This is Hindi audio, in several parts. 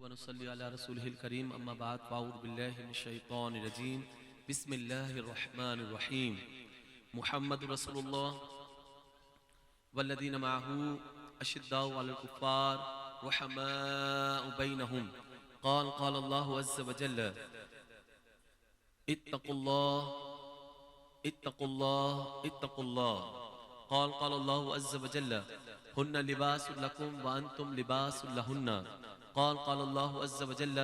वनुसल्ली अला रसूलिहिल करीम अम्मा बाद फ़अऊज़ु बिल्लाहि मिनश शैतानिर रजीम बिस्मिल्लाहिर रहमानिर रहीम मुहम्मदुर रसूलुल्लाह वल्लज़ीना मअहू अशिद्दाउ अलल कुफ़्फ़ार रुहमाउ बैनहुम क़ाल अल्लाहु अज़्ज़ा व जल्ल इत्तक़ुल्लाह इत्तक़ुल्लाह इत्तक़ुल्लाह क़ाल अल्लाहु अज़्ज़ा व जल्ल हुन्ना लिबासुल लकुम व अंतुम लिबासुल लहुन्ना क़ाल अल्लाहु अज़्ज़ा व जल्ल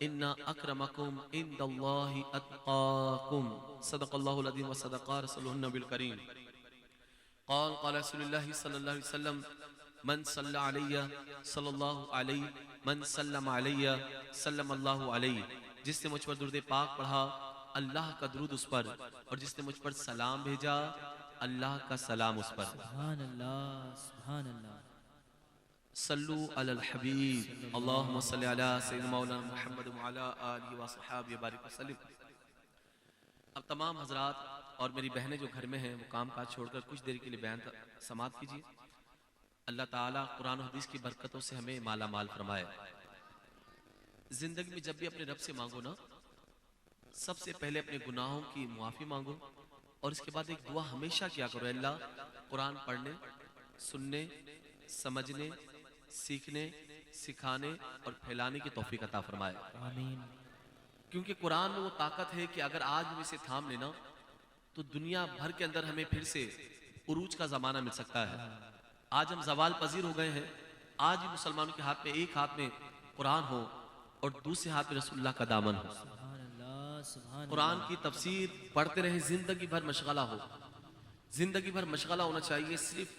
इन्ना अक्रमकुम इंदल्लाहि अत्क़ाकुम सदक़ल्लाहुल अज़ीम व सदक़ा रसूलुहुन नबियुल करीम क़ाल रसूलुल्लाह सल्लल्लाहु अलैहि वसल्लम मन सल्ला अलैया सल्लल्लाहु अलैहि मन सल्लम अलैया सल्लल्लाहु अलैहि। जिसने मुझ पर दुरूद पाक पढ़ा अल्लाह का दुरूद उस पर, और जिसने मुझ पर सलाम भेजा अल्लाह का सलाम उस पर। सुभान अल्लाह सुभान अल्लाह। सल्लु अलल हबीब अल्लाहुम्मा सल्लि अला सय्यिदिना मौलाना मुहम्मद व अला आलिहि व सहाबिहि बारिक वसल्लम। अब तमाम हजरात और मेरी बहनें जो घर में हैं वो काम काज छोड़कर कुछ देर के लिए बयान समाप्त कीजिए। अल्लाह ताला कुरान और हदीस की बरकतों से हमें माला माल फरमाए। जिंदगी में जब भी अपने रब से मांगो ना, सबसे पहले अपने गुनाहों की मुआफ़ी मांगो और इसके बाद एक दुआ हमेशा किया करो, अल्लाह कुरान पढ़ने, सुनने, समझने, सीखने, सिखाने और फैलाने की तौफीक अता फरमाए। आमीन। क्योंकि कुरान में वो ताकत है कि अगर आज हम इसे थाम लेना तो दुनिया भर के अंदर हमें फिर से उरूज का ज़माना मिल सकता है। आज हम जवाल पजीर हो गए हैं। आज भी मुसलमानों के हाथ में एक हाथ में कुरान हो और दूसरे हाथ में रसूलुल्लाह का दामन हो। सुभान अल्लाह सुभान कुरान की तफसीर पढ़ते रहे, जिंदगी भर मशगला हो, जिंदगी भर मशगला होना चाहिए। सिर्फ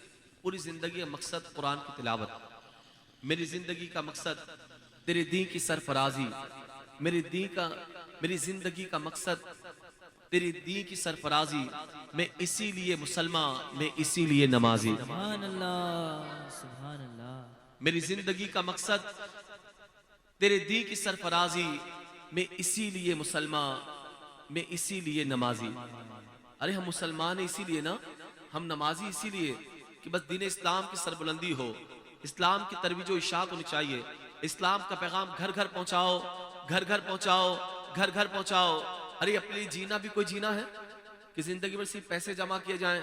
पूरी जिंदगी का मकसद कुरान की तिलावत। मेरी जिंदगी का मकसद तेरे दीन की सरफराजी, मेरी जिंदगी का मकसद तेरी दीन की सरफराजी। मैं इसीलिए मुसलमान, मैं इसीलिए नमाजी। सुभान अल्लाह सुभान अल्लाह। मेरी जिंदगी का मकसद तेरे दीन की सरफराजी, मैं इसीलिए मुसलमान, मैं इसीलिए नमाजी। अरे हम मुसलमान हैं इसीलिए ना, हम नमाजी इसीलिए कि बस दीन इस्लाम की सरबुलंदी हो, इस्लाम की तरवीज और इशाअत होनी चाहिए। इस्लाम का पैगाम घर घर पहुंचाओ, घर घर पहुंचाओ, घर घर पहुंचाओ। अरे अपने लिए जीना भी कोई जीना है कि जिंदगी में सिर्फ पैसे जमा किए जाएं,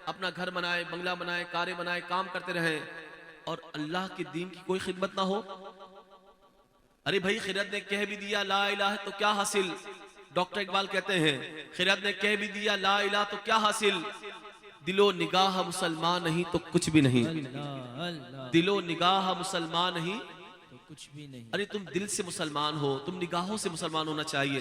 अपना घर बनाए, बंगला बनाए, कारें बनाए, काम करते रहें और अल्लाह के दीन की कोई खिदमत ना हो। अरे भाई खिरत ने कह भी दिया ला इलाहा तो क्या हासिल। डॉक्टर इकबाल कहते हैं खिरत ने कह भी दिया ला इलाहा तो क्या हासिल, दिलो निगाह मुसलमान नहीं तो कुछ भी नहीं। अल्लाह अल्लाह दिलो निगाह मुसलमान नहीं, तो कुछ भी नहीं। अरे तुम दिल से मुसलमान हो, तुम निगाहों से मुसलमान होना चाहिए,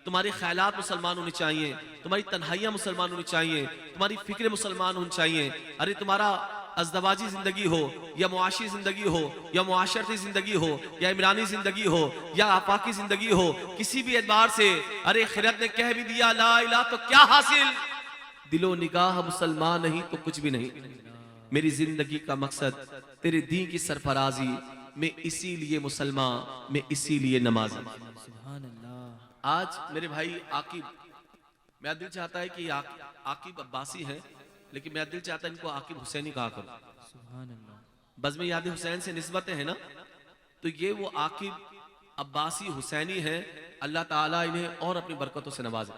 तुम्हारे ख्यालात मुसलमान होने चाहिए, तुम्हारी तन्हाइयाँ मुसलमान होनी चाहिए, तुम्हारी फिक्र मुसलमान होनी चाहिए। अरे तुम्हारा अज़दवाजी जिंदगी हो या मुआशी जिंदगी हो या मुआशरती जिंदगी हो या इमरानी जिंदगी हो या आफाकी जिंदगी हो, किसी भी एतबार से अरे खिरत ने कह भी दिया ला इलाहा तो क्या हासिल, दिलो निगाह मुसलमान नहीं तो कुछ भी नहीं। मेरी जिंदगी का मकसद तेरे दीन की सरफराजी, मैं इसीलिए मुसलमान, मैं इसीलिए नमाजी। सुभान अल्लाह। आज मेरे भाई आकिब, मेरा दिल चाहता है कि आकिब अब्बासी हैं, लेकिन मेरा दिल चाहता है इनको आकिब हुसैनी कहा करो। सुभान अल्लाह। बज़्म याद हुसैन से निस्बतें हैं ना, तो ये वो आकिब अब्बासी हुसैनी हैं। अल्लाह ताला इन्हें और अपनी बरकतों से नवाजे।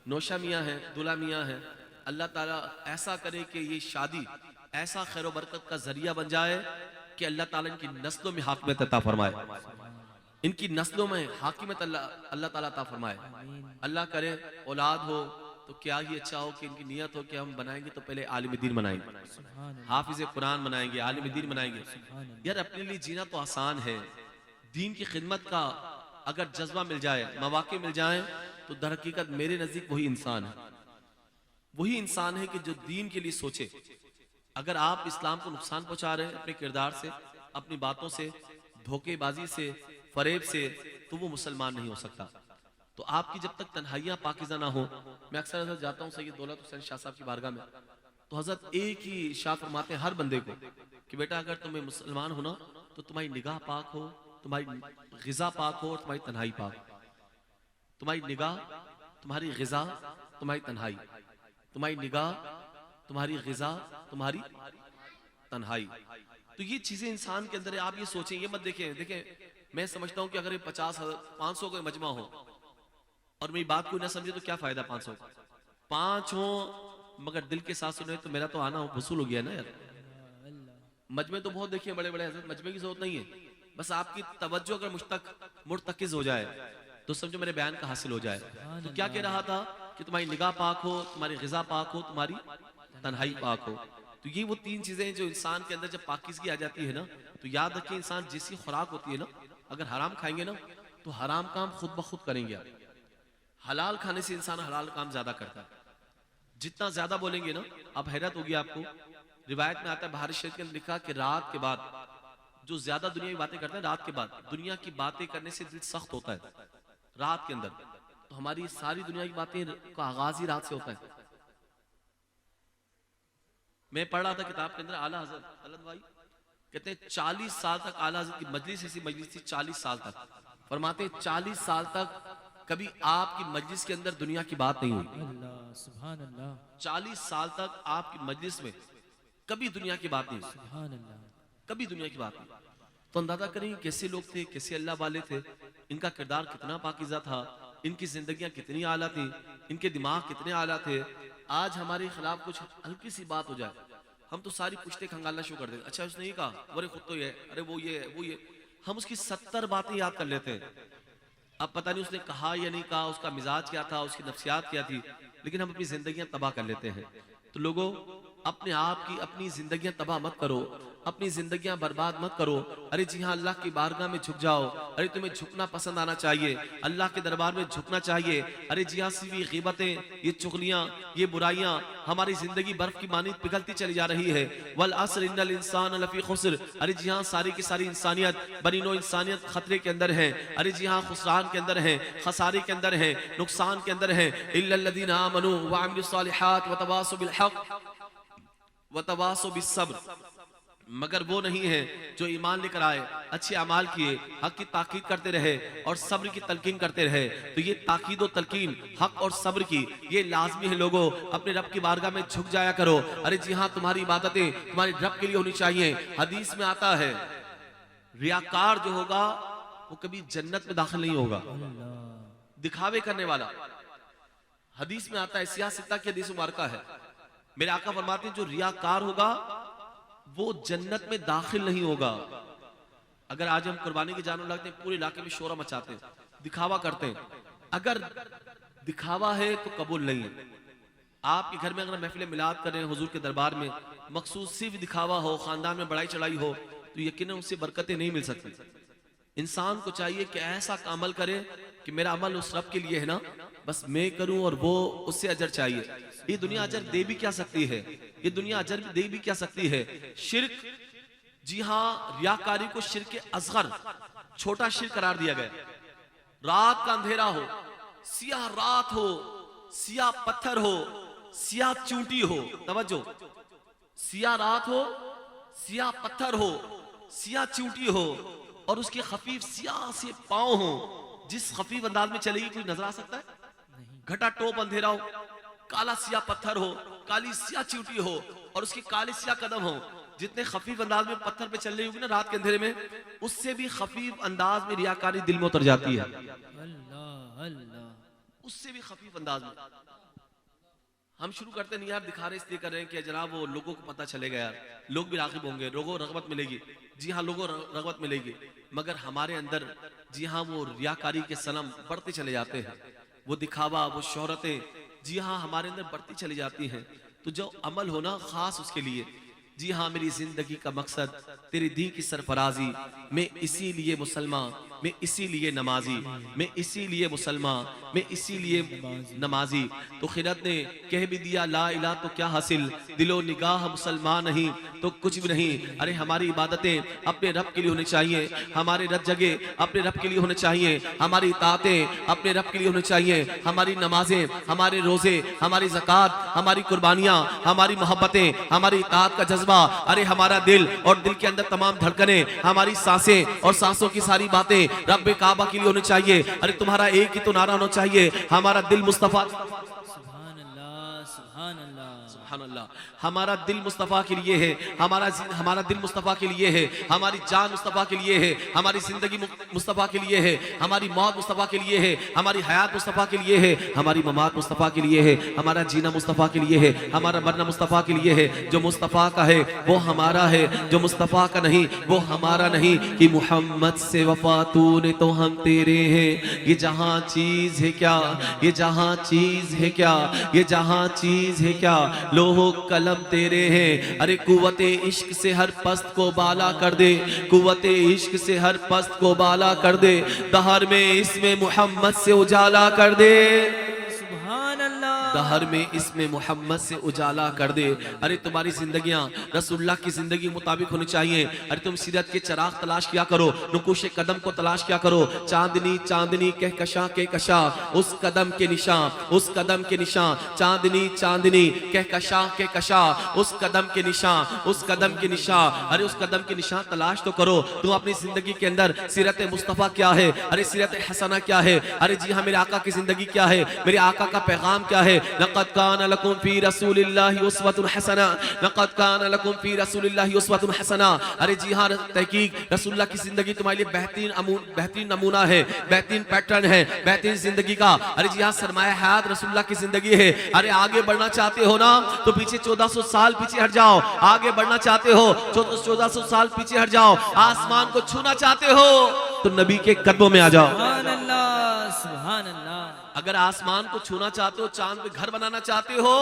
नौशा मियाँ हैं, दुला मियाँ हैं, अल्लाह ताला ऐसा करे कि ये शादी ऐसा खैर व बरकत का जरिया बन जाए कि अल्लाह ताला इनकी नस्लों में हाकिमियत अता फरमाए, इनकी नस्लों में हाकिमियत अल्लाह ताला अता फरमाए। अल्लाह करे औलाद हो तो क्या ही अच्छा हो कि इनकी नियत हो कि हम बनाएंगे तो पहले आलिम दीन बनाएंगे, सुभान अल्लाह हाफिज कुरान बनाएंगे, आलिम दीन बनाएंगे। सुभान अल्लाह। यार अपने लिए जीना तो आसान है, दीन की खिदमत का अगर जज्बा मिल जाए, मौके मिल जाए तो दर हकीकत मेरे नजदीक वही इंसान है, वही इंसान है कि जो दीन के लिए सोचे। अगर आप इस्लाम को नुकसान पहुंचा रहे हैं अपने किरदार से, अपनी बातों से, धोखेबाजी से, फरेब से, तो वो मुसलमान नहीं हो सकता। तो आपकी जब तक तन्हाइयाँ पाकिज़ा ना हो, मैं अक्सर हजरत जाता हूँ सैयद दौलत हुसैन शाह साहब की बारगाह में, तो हजरत एक ही इरशाद फरमाते हैं हर बंदे को कि बेटा अगर तुम्हें मुसलमान होना तो तुम्हारी निगाह पाक हो, तुम्हारी ग़िज़ा पाक हो और तुम्हारी तन्हाई पाक हो। तुम्हारी निगाह, तुम्हारी ग़िज़ा, तुम्हारी तन्हाई, तुम्हारी निगाह, तुम्हारी ग़िज़ा, तुम्हारी तन्हाई। तो ये चीजें इंसान के अंदर है। आप ये सोचें, ये मत देखें मैं समझता हूं कि अगर ये 500 का मजमा हो और मेरी बात कोई ना समझे तो क्या फायदा 500 का। 5 हो मगर दिल के साथ सुने तो मेरा तो आना वसूल हो गया ना यार। मजमे तो बहुत देखिए बड़े बड़े हजरत, मजमे की जरूरत नहीं है, बस आपकी तवज्जो अगर मुर्तकिज हो जाए तो समझो मेरे बयान का हासिल हो जाए। तो क्या कह रहा था कि तुम्हारी निगाह पाक हो, तुम्हारी ग़िज़ा पाक हो, तुम्हारी तन्हाई पाक हो। तो ये वो 3 चीजें जो इंसान के अंदर जब पाकीज़गी आ जाती है ना, तो याद रखिए इंसान जैसी खुराक होती है ना, अगर हराम खाएंगे ना तो हराम काम खुद ब खुद करेंगे आप। हलाल खाने से इंसान हलाल काम ज्यादा करता है। जितना ज्यादा बोलेंगे ना, अब हैरत होगी आपको, रिवायत में आता है बुखारी शरीफ के अंदर लिखा कि रात के बाद जो ज्यादा दुनिया की बातें करते हैं, रात के बाद दुनिया की बातें करने से दिल सख्त होता है रात के अंदर। तो हमारी सारी दुनिया की बातें का आगाज ही रात से होता है। मैं पढ़ रहा था किताब के अंदर, आला हजरत अल्लाह भाई कहते हैं 40 साल तक आला हजरत की मजलिस ऐसी मजलिस थी, 40 साल तक फरमाते 40 साल तक कभी आपकी मजलिस के अंदर दुनिया की बात नहीं हुई। अल्लाह सुभान अल्लाह 40 साल तक आपकी मजलिस में कभी दुनिया की बात नहीं हुई, सुभान अल्लाह। कभी दुनिया की बात नहीं। तो अंदाजा करें कैसे लोग थे, कैसे अल्लाह वाले थे, इनका किरदार कितना पाकीज़ा था, इनकी जिंदगियां कितनी आला थी, इनके दिमाग कितने आला थे। आज हमारे खिलाफ कुछ हल्की सी बात हो जाए, हम तो सारी पुश्ते खंगालना शुरू कर देते। अच्छा उसने ये कहा, अरे खुद तो ये, अरे वो ये, हम उसकी 70 बातें याद कर लेते हैं। अब पता नहीं उसने कहा या नहीं कहा, उसका मिजाज क्या था, उसकी नफ्सियात क्या थी, लेकिन हम अपनी जिंदगियां तबाह कर लेते हैं। तो लोगों, अपने आप की अपनी जिंदगियां तबाह मत करो, अपनी जिंदगियां बर्बाद मत करो। अरे जी हाँ, अल्लाह की बारगाह में झुक जाओ। अरे तुम्हें झुकना पसंद आना चाहिए, अल्लाह के दरबार में झुकना चाहिए। अरे जी हाँ, सिर्फ ये ग़ीबतें, ये चुगलियां, ये बुराइयां हमारी जिंदगी बर्फ की मानी पिघलती चली जा रही है। वल अस्र इन्नल इंसान लफी खुस्र। अरे जी हाँ, सारी की सारी इंसानियत, बनीनो इंसानियत खतरे के अंदर है। अरे जी हाँ, खुसरान के अंदर है, खसारे के अंदर है, नुकसान के अंदर है। इल्लल्लज़ीना आमनू व अमिलुस सालिहात व तवासौ बिल हक़ व तवासौ बिस सब्र। मगर वो नहीं है जो ईमान लेकर आए, अच्छे अमाल किए, हक की ताकीद करते रहे और सब्र की तलकीन करते रहे। तो ये ताकीद और तलकीन, हक और सब्र की, ये लाजमी है। लोगों, अपने रब की बारगाह में झुक जाया करो। अरे जी हाँ, तुम्हारी इबादतें तुम्हारे रब के लिए होनी चाहिए। हदीस में आता है रियाकार जो होगा वो कभी जन्नत में दाखिल नहीं होगा, दिखावे करने वाला। हदीस में आता है, सियासता की हदीस मुबारका है, मेरे आका फरमाते हैं जो रियाकार होगा वो जन्नत में दाखिल नहीं होगा। अगर आज हम कुर्बानी की जानवर लगते हैं, पूरे इलाके में शोरा मचाते हैं, दिखावा करते हैं, अगर दिखावा है तो कबूल नहीं है। आपके घर में अगर महफिल मिलाद करें हुजूर के दरबार में, मखसूस सिर्फ दिखावा हो, खानदान में बढ़ाई चढ़ाई हो, तो यकीनन उससे बरकतें नहीं मिल सकती। इंसान को चाहिए कि ऐसा अमल करे कि मेरा अमल उस रब के लिए है ना, बस मैं करूं और वो उससे अजर चाहिए। ये दुनिया अजर दे भी क्या सकती है, ये दुनिया अजर दे भी क्या सकती है। शिर्क, जी हाँ, रियाकारी को शिर्क असगर, छोटा शिर्क करार दिया गया। रात का अंधेरा हो, सियाह रात हो, सियाह पत्थर हो, सियाह चूंटी हो, तवज्जो, सियाह रात हो, सियाह पत्थर हो, सियाह चूंटी हो और उसके खफीफ सियाह से पांव हो, जिस खफीफ अंदाज में चलेगी कोई नजर आ सकता है? घटा टोप अंधेरा हो, काला सिया पत्थर हो, काली सिया चींटी हो और उसके काले सिया कदम हो, जितने खफीफ अंदाज में पत्थर पे चल रही होगी ना रात के अंधेरे में, उससे भी खफीफ अंदाज में रियाकारी दिल में उतर जाती है। अल्लाह अल्लाह, उससे भी खफीफ अंदाज में हम शुरू करते नहीं यार, दिखा रहे इसलिए कर रहे हैं कि जनाब वो लोगों को पता चलेगा यार, लोग भी राग़िब होंगे, लोगों को रग़बत मिलेगी। जी हाँ, लोगों को रग़बत मिलेगी, मगर हमारे अंदर जी हाँ वो रियाकारी के सनम बढ़ते चले जाते हैं, वो दिखावा, वो शोहरतें जी हाँ हमारे अंदर बढ़ती चली जाती हैं। तो जो अमल होना खास उसके लिए, जी हाँ मेरी जिंदगी का मकसद तेरे दीन की सरफराजी, मैं इसीलिए मुसलमान, मैं इसीलिए नमाजी, मैं इसीलिए मुसलमान, मैं इसीलिए नमाजी। तो खिलत ने कह भी दिया ला इला तो क्या हासिल, दिलो निगाह मुसलमान नहीं तो कुछ भी नहीं। अरे हमारी इबादतें अपने रब के लिए होनी चाहिए, हमारे रब जगह अपने रब के लिए होने चाहिए, हमारी इताअतें अपने रब के लिए होनी चाहिए, हमारी नमाजें, हमारे रोजे, हमारी ज़कात, हमारी कुर्बानियाँ, हमारी मोहब्बतें, हमारी इताअत का जज्बा, अरे हमारा दिल और दिल के अंदर तमाम धड़कनें, हमारी सांसें और सांसों की सारी बातें रब काबा के लिए होनी चाहिए। अरे तुम्हारा एक ही तो नारा होना चाहिए, हमारा दिल मुस्तफा सुभान अल्लाह सुभान अल्लाह। सुभान अल्लाह। हमारा दिल मुस्तफ़ा के लिए है, हमारा दिल मुस्तफ़ा के लिए है, हमारी जान मुस्तफ़ा के लिए है, हमारी जिंदगी मुस्तफ़ा के लिए है, हमारी मौत मुस्तफ़ा के लिए है, हमारी हयात मुस्तफ़ा के लिए है, हमारी ममात मुस्तफ़ा के लिए है, हमारा जीना मुस्तफ़ा के लिए है, हमारा मरना मुस्तफ़ा के लिए है। जो मुस्तफ़ा का है वो हमारा है, जो मुस्तफ़ा का नहीं वो हमारा नहीं। कि मोहम्मद से वफा तूने तो हम तेरे हैं। ये जहां चीज है क्या, ये जहां चीज है क्या, ये जहां चीज है क्या, लोहो कलम तेरे हैं। अरे कुव्वते इश्क से हर पस्त को बाला कर दे, कुव्वते इश्क से हर पस्त को बाला कर दे, दहर में इसमें मोहम्मद से उजाला कर दे, सुभान अल्लाह। दहर में इसमें मोहम्मद से उजाला कर दे। अरे तुम्हारी जिंदगियां रसूलुल्लाह की जिंदगी के मुताबिक होनी चाहिए। अरे तुम सीरत के चराग तलाश किया करो, नुकुश कदम को तलाश किया करो। चांदनी चांदनी कहकशा कहकशा, उस कदम के निशान, उस कदम के निशान। चांदनी चांदनी कहकशा कहकशा, उस कदम के निशान, उस कदम के निशान। अरे उस कदम के निशान तलाश तो करो। तुम अपनी जिंदगी के अंदर सीरत मुस्तफ़ा क्या है, अरे सीरत हसना क्या है, अरे जी हाँ मेरे आका की जिंदगी क्या है, मेरे आका का पैगाम क्या है। लक़द कान लकुम फी रसूलिल्लाहि उस्वतुन हसना, लक़द कान लकुम फी रसूलिल्लाहि उस्वतुन हसना। अरे जी हाँ तहकीक रसूलुल्लाह की जिंदगी तुम्हारे लिए बेहतरीन नमूना है, बेहतरीन पैटर्न है, बेहतरीन जिंदगी का। अरे जी हाँ सरमाया हयात रसूलुल्लाह की जिंदगी है। अरे आगे बढ़ना चाहते हो ना तो पीछे 1400 साल पीछे हट जाओ। आगे बढ़ना चाहते हो 1400 साल पीछे हट जाओ। आसमान को छूना चाहते हो तो नबी के कदमों में आ जाओ। सुभान अल्लाह, सुभान अल्लाह। अगर आसमान को छूना चाहते हो, चांद पे घर बनाना चाहते हो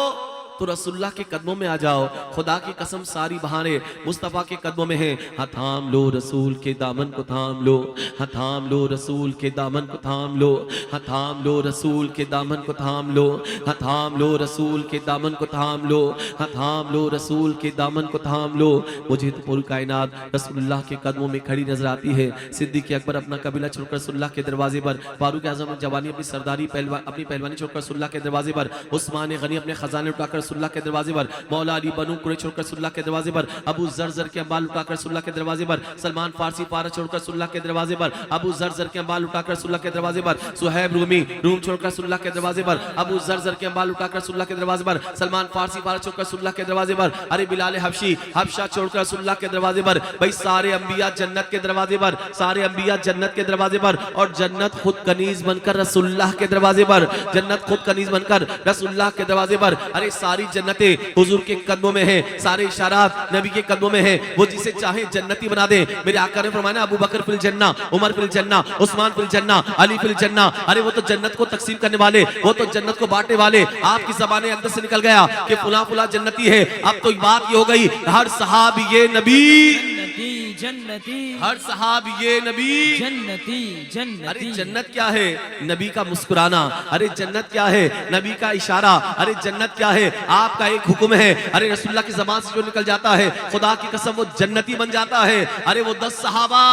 तो रसूलुल्लाह के कदमों में आ जाओ। खुदा की कसम सारी बहाने मुस्तफ़ा के कदमों में है। हाँ थाम लो रसूल के दामन को थाम लो, हाँ थाम लो रसूल के दामन को थाम लो, हाँ थाम लो रसूल के दामन को थाम लो, हाँ थाम लो रसूल के दामन को थाम लो, हाँ थाम लो रसूल के दामन को थाम लो। मुझे तो पूरी कायनात रसूलुल्लाह के कदमों में खड़ी नजर आती है। सिद्दीक़ अकबर अपना कबीला छोड़कर रसूलुल्लाह के दरवाजे पर, फारूक आज़म जवानी अपनी सरदारी अपनी पहलवानी छोड़कर रसूलुल्लाह के दरवाजे पर, उस्मान गनी अपने खजाने उठाकर रसूलुल्लाह के दरवाजे पर, मौला अली बनु कुरैश छोड़कर रसूलुल्लाह के दरवाजे पर, अबू जर के अम्बाल उठाकर रसूलुल्लाह के दरवाजे पर, सलमान फारसी फारस छोड़कर रसूलुल्लाह के दरवाजे पर, अबू जर के अम्बाल उठाकर रसूलुल्लाह के दरवाजे पर, सुहैब रूमी रूम छोड़कर रसूलुल्लाह के दरवाजे पर, अबू जर के अम्बाल उठाकर रसूलुल्लाह के दरवाजे पर, सलमान फारसी फारस छोड़कर रसूलुल्लाह के दरवाजे पर, अरे बिलाल हबशी हबशा छोड़कर रसूलुल्लाह के दरवाजे पर। भाई सारे अंबिया जन्नत के दरवाजे पर, सारे अंबिया जन्नत के दरवाजे पर, और जन्नत खुद कनीज बनकर रसूलुल्लाह के दरवाजे पर, जन्नत खुद कनीज बनकर रसूलुल्लाह के दरवाजे पर। अरे सारी जन्नतें हुजूर के कदमों में है, सारे इशारात नबी के कदमों में है। वो जिसे चाहे जन्नती बना दे। मेरे आका ने फरमाया अबू बकर फिल जन्ना, उमर फिल जन्ना, उस्मान फिल जन्ना, अली फिल जन्ना। अरे वो तो जन्नत को तकसीम करने वाले, वो तो जन्नत को बांटने वाले। आपकी ज़बाने अंदर से निकल गया कि फुला फुला जन्नती है। अब तो बात ये हो गई हर सहाबी ये नबी जन्नती जन्नती, हर सहाबी ये नबी जन्नती जन्नती। अरे जन्नत क्या है? नबी का मुस्कुराना। अरे जन्नत क्या है? नबी का इशारा। अरे जन्नत क्या है? आपका एक हुक्म है। अरे रसूलुल्लाह की ज़बान से जो निकल जाता है खुदा की कसम वो जन्नती बन जाता है। अरे वो 10 सहाबा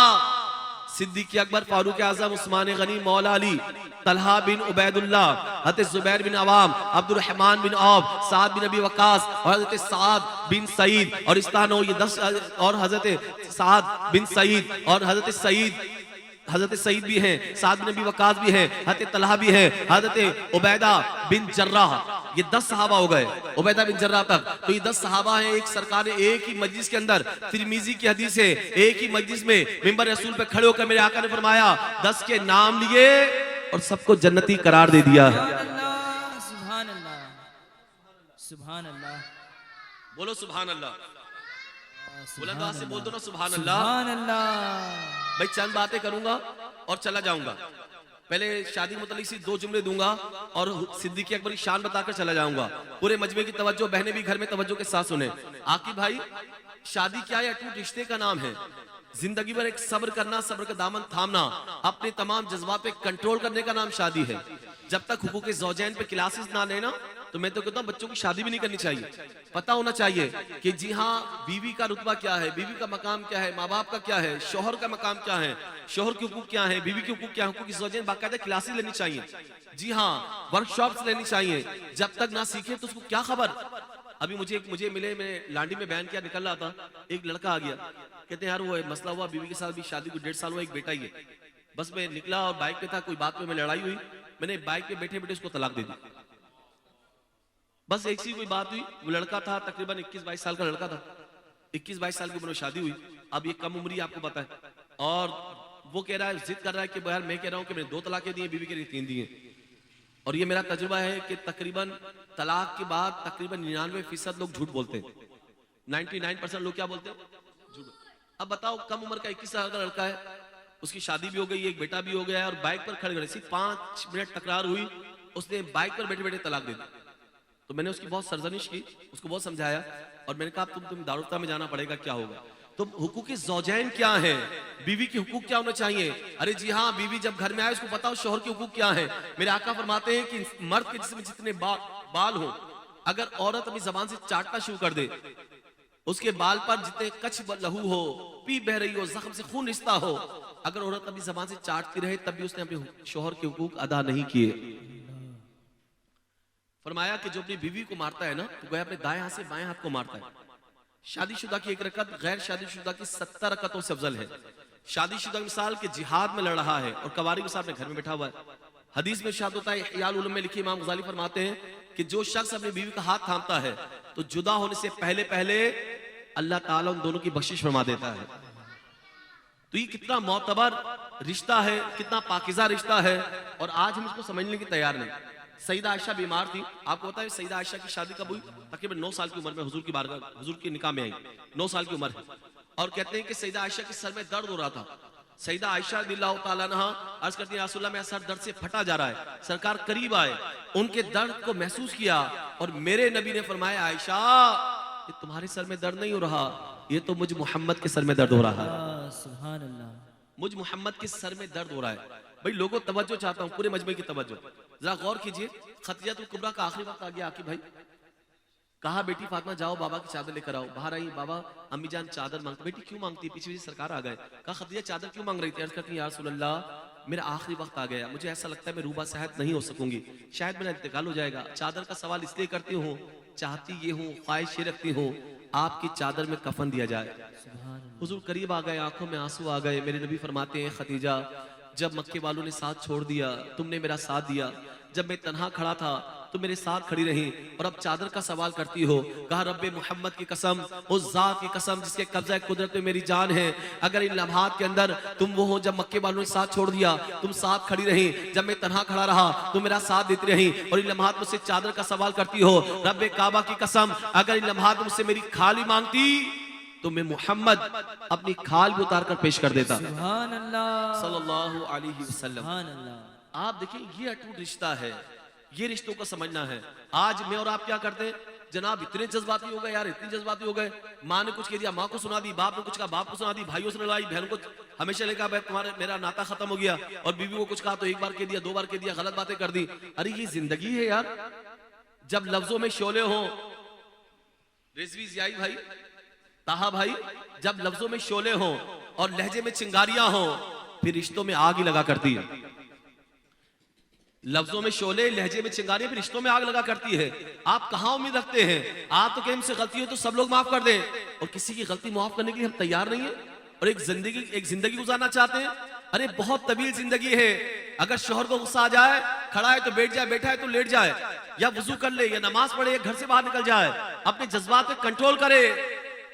सिद्दीक़ अकबर, फारूक आज़म, उस्मान गनी, मौला अली, तलहा बिन उबैदुल्लाह, हज़रत ज़ुबैर बिन अवाम, अब्दुर रहमान बिन औफ, साद बिन अबी वक्कास और हज़रत साद बिन सईद और इस्तानो ये 10 और हज़रत साद बिन सईद और हज़रत सईद भी हैं, साद बिन अबी वक्कास भी हैं, हज़रत तलहा भी हैं, हज़रत उबैदा बिन जर्राह। ये 10 सहाबा हो गए उबैदा बिन जर्राह तक। तो ये 10 सहाबा हैं। एक सरकार ने एक ही मजलिस के अंदर, तिरमिजी की हदीस है, एक ही मजलिस में मिंबर रसूल पे खड़े होकर मेरे आका ने फरमाया 10 के नाम लिए और सबको जन्नती करार दे दिया। सुभान अल्लाह, सुभान अल्लाह। बोलो सुभान अल्लाह। बुलंद आवाज से बोल दो ना सुभान अल्लाह। सुभान अल्लाह। भाई चंद बातें करूंगा और चला जाऊंगा। पहले शादी मुतल्लिक सी 2 जुमले दूंगा और सिद्दीक़ अकबर की शान बताकर चला जाऊंगा। पूरे मजमे की तवज्जो, बहनें भी घर में तवज्जो के साथ सुने। आकिब भाई, शादी क्या है? अटूट रिश्ते का नाम है। जिंदगी भर एक सब्र करना, सब्र का दामन थामना, अपने तमाम जज्बात पे कंट्रोल करने का नाम शादी है। जब तक हुकूक ज़ौजैन पे क्लासेस ना लेना तो मैं तो कहता हूँ बच्चों की शादी भी नहीं करनी चाहिए। पता होना चाहिए कि जी हाँ बीवी का रुतबा क्या है, बीवी का मकाम क्या है, माँ बाप का क्या है, शोहर का मकाम क्या है, शोहर के हुकूक क्या है, बीवी के हुकूक क्या है। हुकूक ज़ौजैन बाकायदा क्लासेस लेनी चाहिए। जी हाँ वर्कशॉप्स लेनी चाहिए। जब तक ना सीखे तो उसको क्या खबर। अभी मुझे मिले, मैं लांडी में बयान किया निकल रहा था, एक लड़का आ गया, कहते हैं यार वो मसला हुआ, बीवी के साथ भी शादी को 1.5 साल हुआ, एक बेटा ही है। बस मैं निकला और बाइक पे था, कोई बात पे मैं लड़ाई हुई, मैंने बाइक पे बैठे बैठे उसको तलाक दे दी। बस एक सी कोई बात हुई, वो लड़का था तकरीबन 21-22 साल का लड़का था, 21-22 साल की उम्र में शादी हुई। अब ये कम उम्र ही आपको पता है, और वो कह रहा है, जिद कर रहा है कि यार मैं कह रहा हूं कि मैंने 2 तलाकें दी हैं, बीवी के लिए 3 दी हैं। और ये मेरा तजुर्बा है कि तकरीबन तलाक के बाद तकरीबन 99% लोग झूठ बोलते हैं। 99% लोग क्या बोलते हैं? झूठ। अब बताओ, कम उम्र का 21 साल का लड़का है, उसकी शादी भी हो गई, एक बेटा भी हो गया है, और बाइक पर खड़े खड़े सिर्फ 5 मिनट तकरार हुई, उसने बाइक पर बैठे बैठे तलाक दे दी। तो मैंने उसकी बहुत सरजनिश की, उसको बहुत समझाया, और मैंने कहा तुम दारुता में जाना पड़ेगा, क्या होगा। तो हुकूकी ज़ौजैन क्या है, बीवी की हुकूक क्या होना चाहिए? अरे जी हाँ, बीवी जब घर में आए उसको बताओ शोहर के हुकूक क्या है। मेरे आका फरमाते हैं कि मर्द के जिस्म में जितने बाल हो, अगर औरत अपनी जबान से चाटना शुरू कर दे, उसके बाल पर जितने कच्छ लहू हो, पी बह रही हो, जख्म से खून रिश्ता हो, अगर औरत अपनी जबान से चाटती रहे तब भी उसने अपने शोहर के हुकूक अदा नहीं किए। फरमाया कि जो अपनी बीवी को मारता है ना, तो गोया अपने दाएं हाथ से बाएं हाथ को मारता है। शादीशुदा की 1 रकत गैर शादीशुदा की 70 रकतों से अफजल है। शादीशुदा की मिसाल के जिहाद में लड़ रहा है और कवारी के साथ घर में बैठा हुआ है। हदीस में इरशाद होता है, इहयाल उलूम में लिखी इमाम गज़ाली फरमाते हैं कि जो शख्स अपनी बीवी का हाथ थामता है तो जुदा होने से पहले पहले अल्लाह ताला उन दोनों की बख्शिश फरमा देता है। तो ये कितना मोतबर रिश्ता है, कितना पाकिज़ा रिश्ता है, और आज हम इसको समझने की तैयार नहीं। सईदा आयशा बीमार थी, आपको पता है सईदा आयशा की शादी कब हुई? तकरीबन 9 साल की उम्र में हुजूर की बारगाह, हुजूर की निकाह में आई, 9 साल की उम्र है। और कहते हैं कि सईदा आयशा के सर में दर्द हो रहा था। सईदा आयशा रज़ियल्लाहु ताला अन्हा अर्ज करती हैं, या रसूलल्लाह मेरा सर दर्द से फटा जा रहा है। सरकार करीब आए, उनके दर्द को महसूस किया, और मेरे नबी ने फरमाया, आयशा ये तुम्हारे सर में दर्द नहीं हो रहा, ये तो मुझ मोहम्मद के सर में दर्द हो रहा है। सुभान अल्लाह, मुझ मोहम्मद के सर में दर्द हो रहा है। भाई लोगों, तवज्जो चाहता हूं, पूरे मजमे की तवज्जो, जरा गौर कीजिए। खतीजतुल कुबरा का आखिरी वक्त आ गया। आकी भाई कहा, बेटी फातिमा जाओ बाबा की चादर लेकर आओ। बाहर आई, बाबा अम्मी जान चादर मांगती। बेटी क्यों मांगती? पीछे पीछे सरकार आ गए। कहा, खतीजा चादर क्यों मांग रही थी? अर्ज करती, या रसूलल्लाह मेरा आखिरी वक्त आ गया, मुझे ऐसा लगता है मैं रूबा सेहत नहीं हो सकूंगी, शायद मेरा इंतकाल हो जाएगा। चादर का सवाल इसलिए करती हूँ, चाहती ये हूँ, ख्वाहिश ये रखती हूँ, आपकी चादर में कफन दिया जाए। हुजूर करीब आ गए, आंखों में आंसू आ गए। मेरे नबी फरमाते हैं, खतीजा जब मक्के वालों ने साथ छोड़ दिया, तुमने मेरा साथ दिया। जब मैं तन्हा खड़ा था तो मेरे साथ खड़ी रही, और अब चादर का सवाल करती हो। कहा, रब्बे मोहम्मद की कसम, उस जात की कसम जिसके कब्जा कुदरत में मेरी जान है, अगर इन लम्हात के अंदर तुम वो हो जब मक्के वालों ने साथ छोड़ दिया, तुम साथ खड़ी रही, जब मैं तन्हा खड़ा रहा तुम मेरा साथ देती रही, और इन लम्हात मुझसे चादर का सवाल करती हो, रब्बे काबा की कसम अगर इन लम्हात मुझसे मेरी खाली मांगती तो मैं मोहम्मद अपनी खाल भी उतार कर पेश कर देता। सुभान अल्लाह, सल्लल्लाहु अलैहि वसल्लम। सुभान अल्लाह। आप देखिए, ये अटूट रिश्ता है, ये रिश्तों को समझना है। आज मैं और आप क्या करते हैं जनाब, इतने जज्बाती हो गए यार, इतने जज्बाती हो गए। माँ ने कुछ कह दिया, माँ को सुना दी, बाप ने कुछ कहा, बाप को सुना दी, भाइयों से लड़ाई, बहन को हमेशा लेकर भाई तुम्हारे मेरा नाता खत्म हो गया, और बीवी को कुछ कहा तो 1 बार कह दिया, 2 बार कह दिया, गलत बातें कर दी। अरे ये जिंदगी है यार। जब लफ्जों में शोले हो, रिजवी जियाई भाई, ताहा भाई, जब लफ्जों में शोले हो और लहजे में चिंगारियां हो, फिर रिश्तों में आग ही लगा करती है। लफ्जों में शोले, लहजे में चिंगारियां, फिर रिश्तों में आग लगा करती है। आप कहां उम्मीद रखते हैं? आप तो कहीं से गलती हो तो सब लोग माफ कर दें, और किसी की गलती माफ करने के लिए हम तैयार नहीं है, और एक जिंदगी गुजारना चाहते हैं। अरे बहुत तवील जिंदगी है। अगर शोहर को गुस्सा आ जाए, खड़ा है तो बैठ जाए, बैठा है तो लेट जाए, या वजू कर ले, या नमाज पढ़े, या घर से बाहर निकल जाए, अपने जज्बात पे कंट्रोल करे।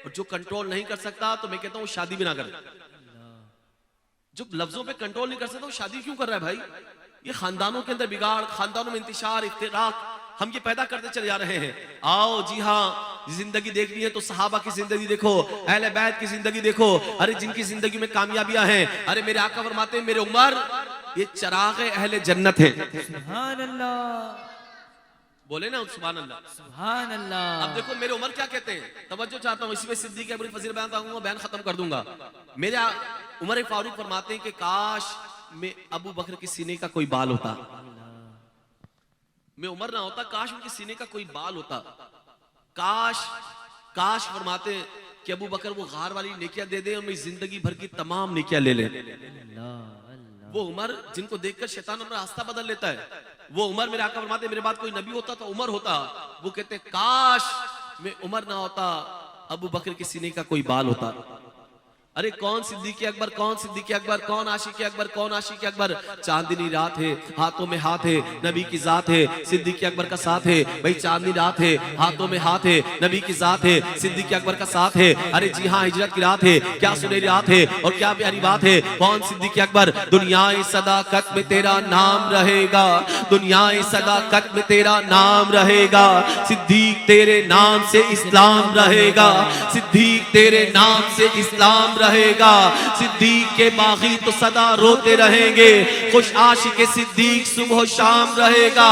और जो कंट्रोल नहीं कर सकता तो मैं कहता हूं शादी भी ना करे। जो लफ्जों पे कंट्रोल नहीं कर सकता वो शादी क्यों कर रहा है भाई? ये खानदानों के अंदर बिगाड़, खानदानों में इंतशार, इफ्तिराक हम ये पैदा करते चले जा रहे हैं। आओ जी हाँ, जिंदगी देखनी है तो सहाबा की जिंदगी देखो, अहले बैत की जिंदगी देखो। अरे जिनकी जिंदगी में कामयाबियां हैं, अरे मेरे आका फरमाते हैं, मेरे उमर ये चिराग अहले जन्नत है। सुभान अल्लाह, बोले ना सुभान अल्लाह, सुभान अल्लाह। अब देखो मेरे उमर क्या कहते हैं, तवज्जो चाहता हूँ। इसमें सिद्दीक़ अबू फजील बयान करूंगा, बयान खत्म कर दूंगा। मेरे उमर फारूक फरमाते हैं कि काश में अबू बकर के सीने का कोई बाल होता, मैं उमर ना होता, काश उनके सीने का कोई बाल होता। काश फरमाते कि अबू बकर वो गार वाली नेकियां दे दे और मैं जिंदगी भर की तमाम नेकियां ले ले। वो उमर जिनको देखकर शैतान अपना रास्ता बदल लेता है, वो उमर मेरे आका फरमाते मेरे बाद कोई नबी होता तो उमर होता। वो कहते काश मैं उमर ना होता, अबू बकर के सीने का कोई बाल होता। अरे कौन सिद्दीक़ अकबर, कौन सिद्दीक़ अकबर, कौन आशिक़ अकबर, कौन आशिक़ अकबर। चांदनी रात है, हाथों में हाथ है, नबी की जात है, सिद्दीक़ अकबर का साथ है। भाई चांदनी रात है, हाथों में हाथ है, नबी की जात है, सिद्दीक़ अकबर का साथ है। अरे जी हाँ, हिजरत की रात है, क्या सुनहरी रात है और क्या प्यारी बात है। कौन सिद्दीक़ अकबर, दुनियाए सदाकत में तेरा नाम रहेगा, दुनियाए सदाकत में तेरा नाम रहेगा। सिद्दीक़ तेरे नाम से इस्लाम रहेगा, सिद्दीक़ तेरे नाम से इस्लाम रहेगा। सिद्दीक़ के बागी तो सदा रोते रहेंगे, खुश आशिक़ सिद्दीक़ सुबह शाम रहेगा।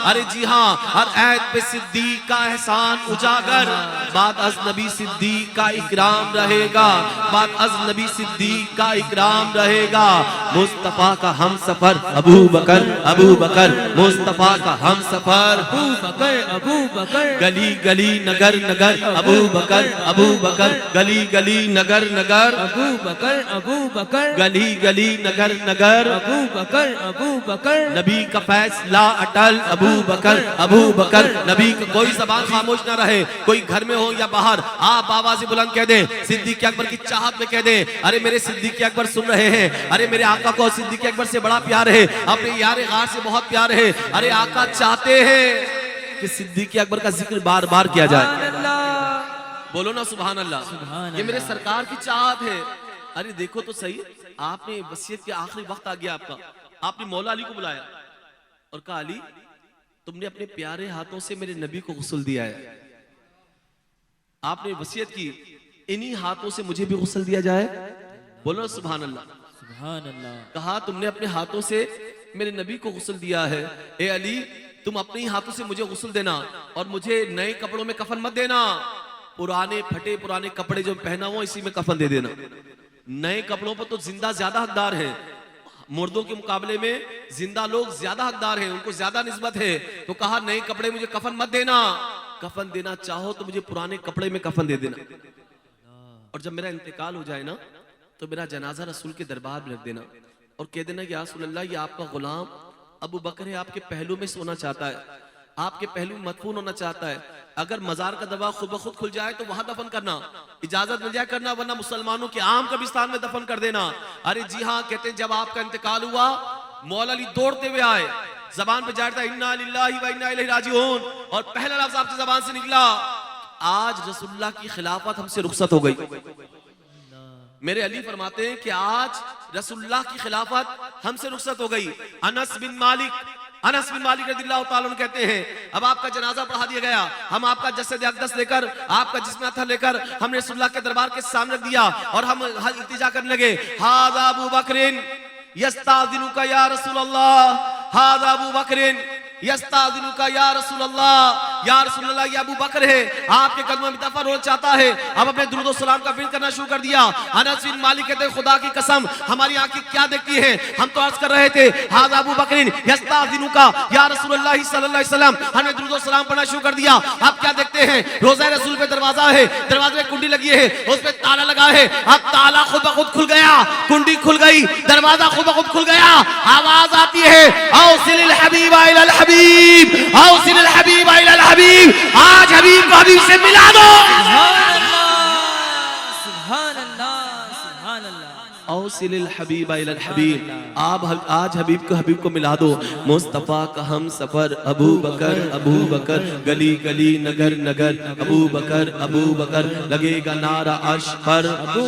अरे जी हाँ, हर ऐद पे सिद्दीक़ का एहसान उजागर, बाद अज नबी सिद्दीक़ का इकराम रहेगा, बाद अज नबी सिद्दीक़ का इकराम रहेगा। मुस्तफ़ा का हम सफर अबू बकर, अबू बकर मुस्तफ़ा का हम सफर, अबू बकर, अबू बकर, गली गली नगर नगर अबू बकर, अबू बकर, गली गली नगर नगर, अबू बकर, अबू बकर, गली गली नगर नगर, अबू बकर, अबू बकर। नबी का फैसला अटल अबू बकर, अबू बकर। नबी का कोई जबान खामोश ना रहे, कोई घर में हो या बाहर, आप आवाज़ बुलंद कह दें, सिद्दीक़ अकबर की चाहत में कह दें, अरे मेरे सिद्दीक़ अकबर सुन रहे हैं, अरे मेरे आका को सिद्दीक़ अकबर से बड़ा प्यार है, अपने यार गार से बहुत प्यार है। अरे आका चाहते हैं कि सिद्दीक़ अकबर का जिक्र बार बार किया जाए। सुभान अल्लाह, बोलो ना सुभान अल्लाह। सुभान ये मेरे अल्लाह। सरकार की चाहत है। अरे देखो तो सही, आपने वसीयत के आखिरी वक्त आ गया आपका, आपने मौला अली को बुलाया और कहा अली तुमने अपने प्यारे हाथों से मेरे नबी को गुस्ल दिया है, आपने वसीयत की इन्हीं हाथों से मुझे भी गुस्ल दिया जाए। बोलो सुभान अल्लाह। सुभान अल्लाह। कहा तुमने अपने हाथों से मेरे नबी को गुस्ल दिया है, ए अली तुम अपने ही हाथों से मुझे गुस्ल देना और मुझे नए कपड़ों में कफन मत देना, पुराने फटे पुराने कपड़े जो पहना हुआ इसी में कफन दे देना। नए कपड़ों पर तो जिंदा ज्यादा हकदार है, मुर्दों के मुकाबले में जिंदा लोग ज्यादा हकदार हैं, उनको ज्यादा निस्बत है। तो कहा नए कपड़े मुझे कफन मत देना, कफन देना चाहो तो मुझे पुराने कपड़े में कफन दे देना, और जब मेरा इंतकाल हो जाए ना तो मेरा जनाजा रसूल के दरबार में रख देना और कह देना कि या रसूल अल्लाह ये आपका गुलाम अबू बकर है, आपके पहलू में सोना चाहता है, आपके पहलू में मदफून होना चाहता है। अगर मजार का दरवाजा खुद ब खुद खुल जाए तो वहां दफन करना, इजाजत मिल जाए करना, वरना मुसलमानों के आम कब्रिस्तान में दफन कर देना। अरे जी हाँ, कहते हैं जब आपका इंतकाल हुआ मौला अली दौड़ते हुए आए, जबान पे जाता इन्ना लिल्लाहि व इन्ना इलैहि राजिऊन, और पहला लफ्ज आपकी जबान से निकला आज रसूलुल्लाह की खिलाफत हमसे रुखसत हो गई। मेरे अली फरमाते हैं कि आज रसूलुल्लाह की खिलाफत हमसे रुखसत हो गई। अनस बिन मालिक रज़ियल्लाहु ताला अन्हु कहते हैं अब आपका जनाजा पढ़ा दिया गया, हम आपका जसद अक़दस लेकर, आपका जिस्म अतहर लेकर हमने रसूलुल्लाह के दरबार के सामने रख दिया और हम इल्तिजा करने लगे, हाज़ा अबू बकरिन यस्ताज़िनुका या रसूलल्लाह, हाज़ा अबू बकरिन यस्ताज़िनुका या रसूलल्लाह, या रसूलल्लाह ये अबू बकर है, आपके कदमों में दफन होना चाहता है। अब अपने दुरूद और सलाम का फिक्र करना शुरू कर दिया। अनस बिन मालिक कहते हैं खुदा की कसम हमारी आंखें क्या देखती हैं, हम तो अर्ज कर रहे थे हाज़ा अबू बकरिन यस्ताज़िनुका या रसूलल्लाह सल्लल्लाहु अलैहि वसल्लम, हमने दुरूद और सलाम पढ़ना शुरू कर दिया। अब क्या देखते हैं, रोज़ा रसूल पे दरवाजा है, दरवाजे में कुंडी लगी है, उस पे ताला लगा है, अब ताला खुद ब खुद खुल गया, कुंडी खुल गई, दरवाजा खुद ब खुद खुल गया, आवाज आती है औसिल हबीब इलल हबीब, औसिल हबीब इलल हबीब, आज हबीब को हबीब से मिला दो। सुभान अल्लाह, सुभान अल्लाह, सुभान अल्लाह। औसिल हबीब इलल हबीब, आप आज हबीब को मिला दो। मुस्तफ़ा का हम सफर अबू बकर, गली गली नगर नगर, अबू बकर, लगेगा नारा अर्श पर, अबू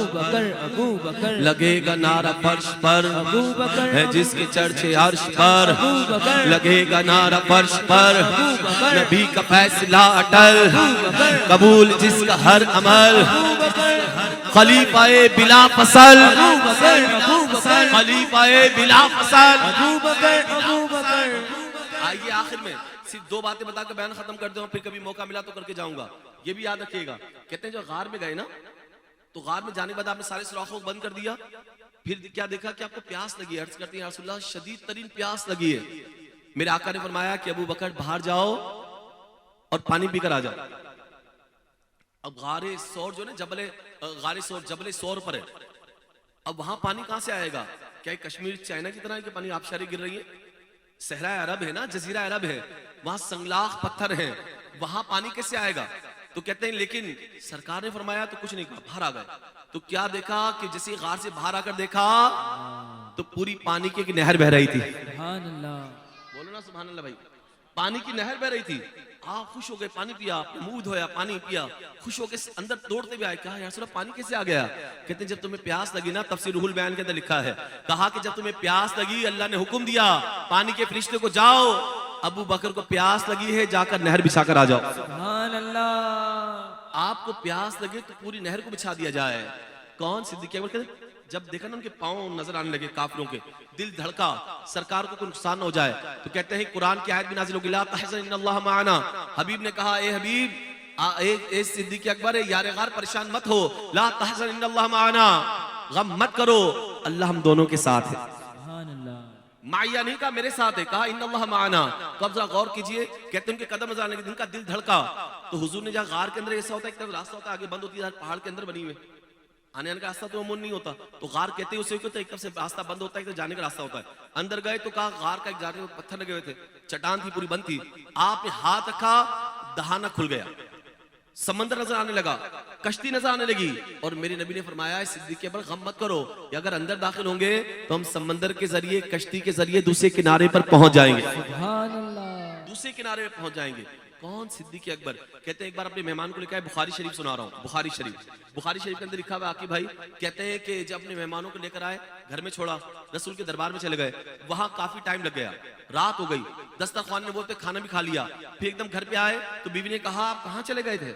बकर, लगेगा नारा फर्श पर, अबू बकर, है जिसके चर्चे अर्श पर, अबू बकर, लगेगा नारा फर्श पर, अबू बकर, नबी का फैसला अटल, कबूल जिसका हर अमल, अबू बकर, खलीफाए बिला फसल, अबू बकर, खलीफाए बिला फसल। अबू बकर। आइए आखिर में सिर्फ दो बातें बताकर बयान खत्म कर दूं, फिर कभी मौका मिला तो करके जाऊंगा। ये भी याद रखिएगा, कहते हैं जो गार में गए ना तो गार में जाने के बाद आपने सारे सुराखों को बंद कर दिया, फिर क्या देखा कि आपको प्यास लगी। अर्ज करते हैं या रसूलल्लाह शदीद तरीन प्यास लगी है। मेरे आका ने फरमाया कि अबू बकर बाहर जाओ और पानी पीकर आ जाओ। अब गारे सौर जो ना जबले सौर पर है, अब वहां पानी कहां से आएगा? क्या कश्मीर चाइना की तरह है कि पानी आबशारी गिर रही है? सहरा अरब है ना, जजीरा अरब है, वहां संगलाख पत्थर हैं, वहां पानी कैसे आएगा? तो कहते हैं लेकिन सरकार ने फरमाया तो कुछ नहीं कहा, बाहर आ गए। तो क्या देखा कि जैसे गार से बाहर आकर देखा तो पूरी पानी की एक नहर बह रही थी। सुभान अल्लाह। बोलो ना सुभान अल्लाह भाई। पानी की नहर बह रही थी। आप खुश हो गए, पानी पिया, मुंह धोया, पानी पिया, खुश हो गए, अंदर दौड़ते भी आए, कहा यार सुना पानी कैसे आ गया? कहते हैं जब तुम्हें प्यास लगी ना, तफसीर रूहुल बयान के अंदर लिखा है, कहा कि जब तुम्हें प्यास लगी अल्लाह ने हुक्म दिया पानी के फरिश्ते को जाओ अबू बकर को प्यास लगी है जाकर नहर बिछाकर आ जाओ। सुभान अल्लाह। आपको प्यास लगे तो पूरी नहर को बिछा दिया जाए। कौन? सिद्दीक़ अकबर कहते जब देखा ना उनके पांव नजर आने लगे काफिरों के, दिल धड़का, सरकार को कोई नुकसान न हो जाए, तो कहते हैं कुरान की आयत भी नाज़िल होगी, ला तहज़न इन्नल्लाह माअना। हबीब ने कहा ए हबीब, ए सिद्दीक़ अकबर, यार गार परेशान मत हो, ला तहज़न इन्नल्लाह माअना, गम मत करो, अल्लाह हम दोनों के साथ है। सुभान अल्लाह। माया नहीं कहा मेरे साथ है, कहा इन्नल्लाह माअना। तो अब जरा गौर कीजिए, कहते हैं उनके कदम नजर आने लगे, उनका दिल धड़का। तो हुजूर ने जहाँ गार के अंदर ऐसा होता है, एक तरफ रास्ता होता है, आगे बंद होती है, पहाड़ के अंदर बनी हुई, आने आने का रास्ता तो अमूमन नहीं होता, तो गार कहते हैं उसे क्यों, एक तरफ से रास्ता बंद होता है, तो जाने का रास्ता होता है। अंदर गए तो कहा गार का एक जाने में पत्थर लगे हुए थे, चट्टान थी, पूरी बंद थी, आपने हाथ रखा, दहाना खुल गया, समंदर नजर आने लगा, कश्ती नजर आने लगी, और मेरे नबी ने फरमाया सिद्दीक़ अकबर गम मत करो, कि अगर अंदर दाखिल होंगे तो हम समंदर के जरिए, कश्ती के जरिए दूसरे किनारे पर पहुंच जाएंगे, सुभान अल्लाह। दूसरे किनारे पे पहुंच जाएंगे। कौन? सिद्दीक़ अकबर। कहते हैं एक बार अपने मेहमान को लेकर आए, बुखारी शरीफ सुना रहा हूँ, बुखारी शरीफ के अंदर लिखा हुआ आकी भाई, कहते हैं कि जब अपने मेहमानों को लेकर आए, घर में छोड़ा, रसूल के दरबार में चले गए, वहां काफी टाइम लग गया, रात हो गई, दस्तरखान में बोलते खाना भी खा लिया, फिर एकदम घर पे आए तो बीवी ने कहा आप कहाँ चले गए थे?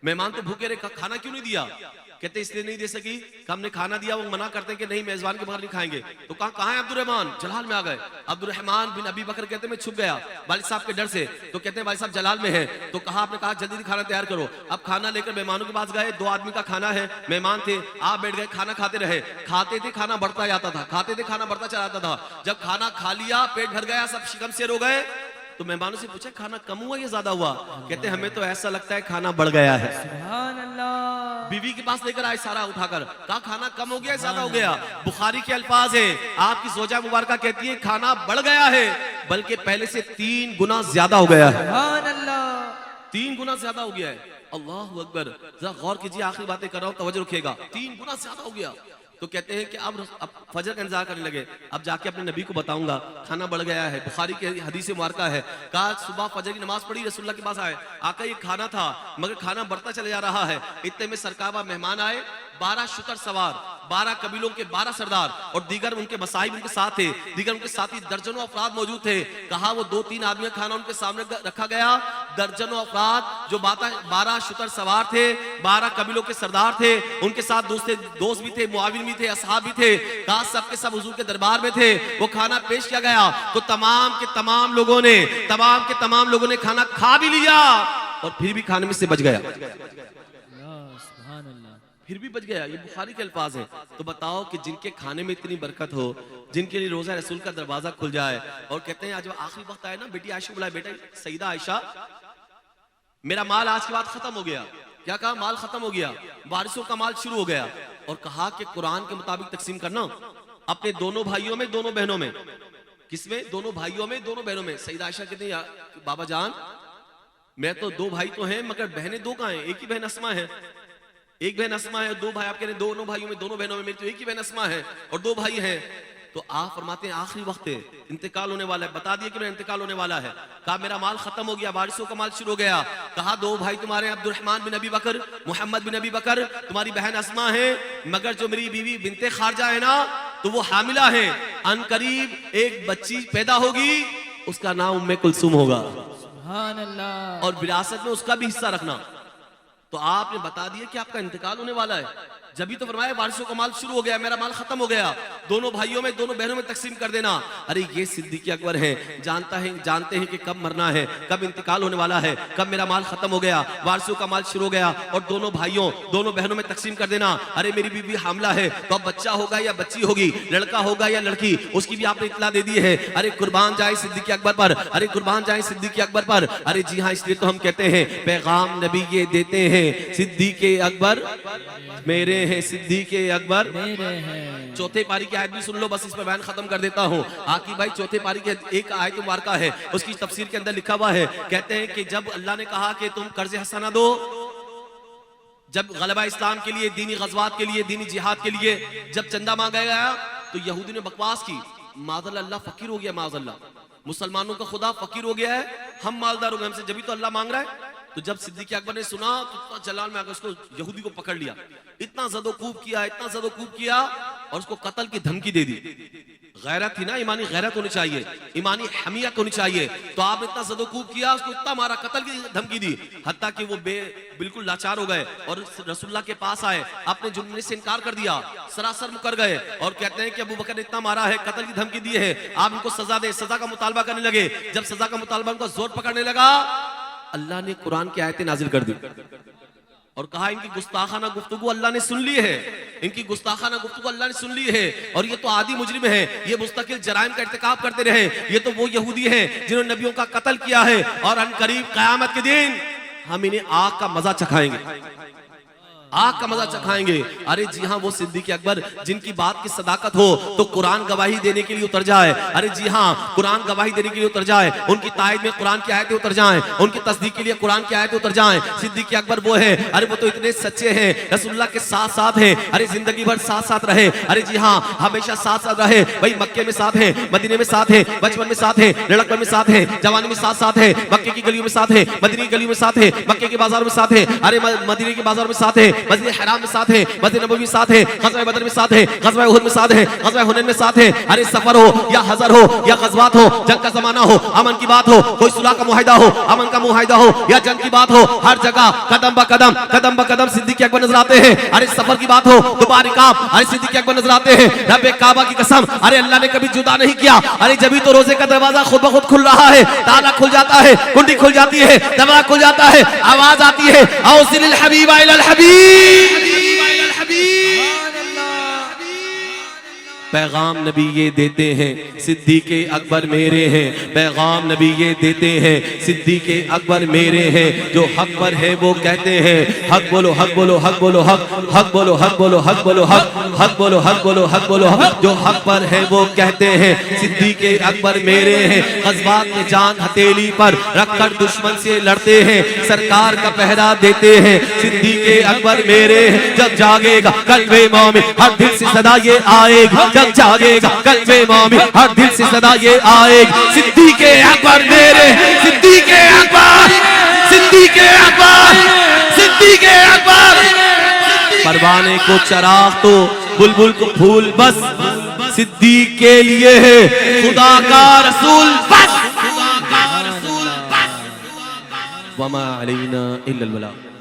मेहमान तो भूखे रहे, खाना क्यों नहीं दिया? कहते इसलिए नहीं दे सकी कि हमने खाना दिया, वो मना करते हैं कि नहीं मेजबान के बगैर नहीं खाएंगे। तो कहाँ है अब्दुर्रहमान? जलाल में आ गए। अब्दुर्रहमान बिन अबी बकर कहते मैं छुप गया वालिद साहब के डर से, तो कहते हैं वालिद साहब जलाल में है, तो कहा आपने कहा जल्दी खाना तैयार करो। अब खाना लेकर मेहमानों के पास गए, 2 आदमी का खाना है, मेहमान थे, आप बैठ गए, खाना खाते रहे, खाते थे खाना बढ़ता जाता था, खाते थे खाना बढ़ता चला जाता था। जब खाना खा लिया, पेट भर गया, सब शिकम शेर हो गए, तो मेहमानों से पूछा खाना कम हुआ या ज्यादा हुआ? कहते हमें तो ऐसा लगता है खाना बढ़ गया है। सुभान अल्लाह। बीवी के पास लेकर आए सारा उठाकर, कहा खाना कम हो गया ज्यादा हो गया? बुखारी के अल्फाज है, आपकी ज़ौजा मुबारका कहती है खाना बढ़ गया है, बल्कि पहले से 3 गुना ज्यादा हो गया है। सुभान अल्लाह। 3 गुना ज्यादा हो गया है। अल्लाह अकबर। जरा गौर कीजिए, आखिरी बातें कर रहा हूं, तवज्जो रखिएगा। 3 गुना ज्यादा हो गया। तो कहते हैं कि अब फजर का इंतजार करने लगे, अब जाके अपने नबी को बताऊंगा खाना बढ़ गया है। बुखारी की हदीस मुबारका है, कहा सुबह फजर की नमाज पढ़ी, रसूलुल्लाह के पास आए, आका ये खाना था मगर खाना बढ़ता चले जा रहा है। इतने में सरकाबा मेहमान आए, 12 शुतर सवार, 12 कबीलों के 12 सरदार और दीगर उनके मसाहिब उनके साथ थे, दीगर उनके साथी दर्जनों अफराद मौजूद थे। कहा वो 2-3 आदमी का खाना उनके सामने रखा गया, दर्जनों अफराद जो 12 शुतर सवार थे, 12 कबीलों के सरदार थे, उनके साथ दूसरे दोस्त भी थे, मुआविन भी थे, असहाब भी थे, कहा सब के सब हुजूर के दरबार में थे। वो खाना पेश किया गया तो तमाम के तमाम लोगों ने खाना खा भी लिया और फिर भी खाने में से बच गया, सुभान अल्लाह। फिर भी बच गया। ये बुखारी के अल्फाज हैं। तो बताओ कि जिनके खाने में इतनी बरकत हो, जिनके लिए रोजा रसूल का दरवाजा खुल जाए, और कहते हैं आज जब आखिरी वक्त आए ना, बेटी आयशा को बुलाए, बेटा सईदा आयशा मेरा माल आज के बाद खत्म हो गया। क्या कहा? माल खत्म हो गया, बारिशों का माल शुरू हो गया, और कहा कि कुरान के मुताबिक तकसीम करना अपने दोनों भाइयों में, दोनों बहनों में। किसमें? दोनों भाइयों में, दोनों बहनों में। सईदा आयशा कहते हैं बाबा जान मैं तो 2 भाई तो हैं मगर बहनें 2 कहाँ हैं? एक ही बहन अस्मा है, एक बहन अस्मा है, 2 भाई। आप कह रहे हैं दोनों भाइयों में, दोनों बहनों में, मेरी तो एक ही बहन अस्मा है और 2 भाई हैं। तो आप फरमाते हैं आखिरी वक्त है, इंतकाल होने वाला है, बता दिए कि मेरा इंतकाल होने वाला है। कहा मेरा माल खत्म हो गया, बारिशों का माल शुरू हो गया। कहा 2 भाई तुम्हारे अब्दुर्रहमान बिन अबी बकर, मोहम्मद बिन अबी बकर, तुम्हारी बहन अस्मा है, मगर जो मेरी बीवी बिनते खारजा है ना, तो वो हामिला है, अनकरीब एक बच्ची पैदा होगी, उसका नाम उम्मे कुलसुम होगा, सुभान अल्लाह। और विरासत में उसका भी हिस्सा रखना। तो आपने बता दिया कि आपका इंतकाल होने वाला है, जब तो फरमाया बारिशों का माल शुरू हो गया, मेरा माल खत्म हो गया, दोनों भाइयों में, दोनों बहनों में तकसीम कर देना। अरे ये सिद्दीक़ अकबर हैं, जानते हैं कि कब मरना है, कब इंतकाल होने वाला है, कब मेरा माल खत्म हो गया, बारिशों का माल शुरू हो गया, और दोनों भाइयों, दोनों बहनों में तकसीम कर देना। अरे मेरी बीवी हामला है, तो अब बच्चा होगा या बच्ची होगी, लड़का होगा या लड़की, उसकी भी आपने इत्तला दे दी है। अरे कुर्बान जाए सिद्दीक़ अकबर पर, अरे कुर्बान जाए सिद्दीक़ अकबर पर। अरे जी हाँ, इसलिए तो हम कहते हैं पैगाम नबी ये देते हैं, सिद्दीक़ अकबर मेरे हैं, सिद्दीक़ अकबर मेरे हैं। चौथे पारी की आयत भी सुन लो, बस इस पर बयान खत्म कर देता हूँ। आकी भाई चौथे पारी की एक आयत मुबारका है, उसकी तफसीर के अंदर लिखा हुआ है, कहते हैं कि जब अल्लाह ने कहा कि तुम कर्ज हसना दो, जब गलबा इस्लाम के लिए, दीनी गज़वात के लिए, दीनी जिहाद के लिए जब चंदा मांगा गया तो यहूदी ने बकवास की, माज़अल्लाह अल्लाह फकीर हो गया, माज़अल्लाह मुसलमानों का खुदा फकीर हो गया है, हम मालदार हो गए, हमसे जब भी तो अल्लाह मांग रहा है। तो जब सिद्दीक़ अकबर ने सुना तो इतना जलाल में आकर उसको यहूदी को पकड़ लिया, इतना ज़दोकूब किया, इतना ज़दोकूब किया और उसको कत्ल की धमकी दे दी। गैरत थी ना, ईमानी गैरत होनी चाहिए, ईमानी हमियत होनी चाहिए। तो आपने इतना ज़दोकूब किया, उसको इतना मारा, कत्ल की धमकी दी, हत्ता कि वो बिल्कुल लाचार हो गए और रसूलुल्लाह के पास आए, अपने जुर्म से इनकार कर दिया, सरासर मुकर गए और कहते हैं कि अबू बकर ने इतना मारा है, कत्ल की धमकी दी है, आप इनको सजा दे, सजा का मुतालबा करने लगे। जब सजा का मुतालबा उनका जोर पकड़ने लगा, अल्लाह ने कुरान की आयतें नाजिल कर दी और कहा इनकी गुस्ताखाना गुफ्तगू अल्लाह ने सुन ली है, इनकी गुस्ताखाना गुफ्तगू अल्लाह ने सुन ली है और ये तो आदि मुजरिम है, ये मुस्तकिल जराइम का इर्तिकाब करते रहे, ये तो वो यहूदी हैं जिन्होंने नबियों का कत्ल किया है और अनकरीब क़यामत के दिन हम इन्हें आग का मजा चखाएंगे, आग का मजा चखाएंगे। अरे जी हाँ, वो सिद्दीक़ अकबर जिनकी बात की सदाकत हो तो कुरान गवाही देने के लिए उतर जाए। अरे जी हाँ, कुरान गवाही देने के लिए उतर जाए, उनकी तायद में कुरान की आयतें उतर जाएं, उनकी तस्दीक के लिए कुरान की आयतें उतर जाएं। सिद्दीक़ अकबर वो है, अरे वो तो इतने सच्चे हैं, रसूलुल्लाह के साथ साथ हैं, अरे जिंदगी भर साथ साथ रहे, अरे जी हाँ हमेशा साथ साथ रहे, भाई मक्के में साथ है, मदीने में साथ है, बचपन में साथ है, लड़कपन में साथ है, जवानी में साथ साथ है, मक्के की गलियों में साथ है, मदीने की गलियों में साथ है, मक्के के बाजार में साथ है, अरे मदीने के बाजार में साथ है, मस्जिद हराम में साथ है, मस्जिद नबवी में साथ है, ग़ज़वा बदर में साथ है, ग़ज़वा उहद में साथ है, ग़ज़वा हुनैन में साथ है। अरे सफर हो या हज़र हो या ग़ज़वात हो, जंग का ज़माना हो, अमन की बात हो, कोई सुलह का मुआहिदा हो, अमन का मुआहिदा हो या जंग की बात हो, हर जगह कदम ब कदम सिद्दीक़ अकबर नजर आते हैं। अरे सफर की बात हो तो बारिकाब, अरे सिद्दीक़ अकबर नजर आते हैं। रब्बे काबा की कसम, अरे अल्लाह ने कभी जुदा नहीं किया। अरे जब भी तो रोजे का दरवाजा खुद ब खुद खुल रहा है, ताला खुल जाता है, कुंडी खुल जाती है, दरवाजा खुल जाता है, आवाज आती है, औसिलिल हबीबा इलल हबीब, पैगाम नबी ये देते हैं सिद्दीक़ अकबर मेरे हैं, पैगाम नबी ये देते हैं सिद्दीक़ अकबर मेरे हैं। जो हक पर है वो कहते हैं हक बोलो, हक बोलो, हक बोलो, हक हक बोलो, हक बोलो, हक बोलो, हक हक बोलो, हक बोलो, हक बोलो, हक। जो हक पर है वो कहते हैं सिद्दीक़ अकबर मेरे हैं। ग़ज़वात में जान हथेली पर रखकर दुश्मन से लड़ते हैं, सरकार का पहरा देते हैं, सिद्दीक़ अकबर मेरे हैं। जब जागेगा क़ल्बे मोमिन हर दिल से सदा ये आएगी, जब जागेगा क़ल्बे मोमिन हर दिल से सदा ये आएगी, सिद्दीक़ अकबर मेरे, सिद्दीक़ अकबर, सिद्दीक़ अकबर, सिद्दीक़ अकबर। परवाने को चराग तो बुलबुल को फूल बस, सिद्दीक़ के लिए है खुदा का रसूल बस, खुदा का रसूल बस। वमा अलैना इल्लल बलाग।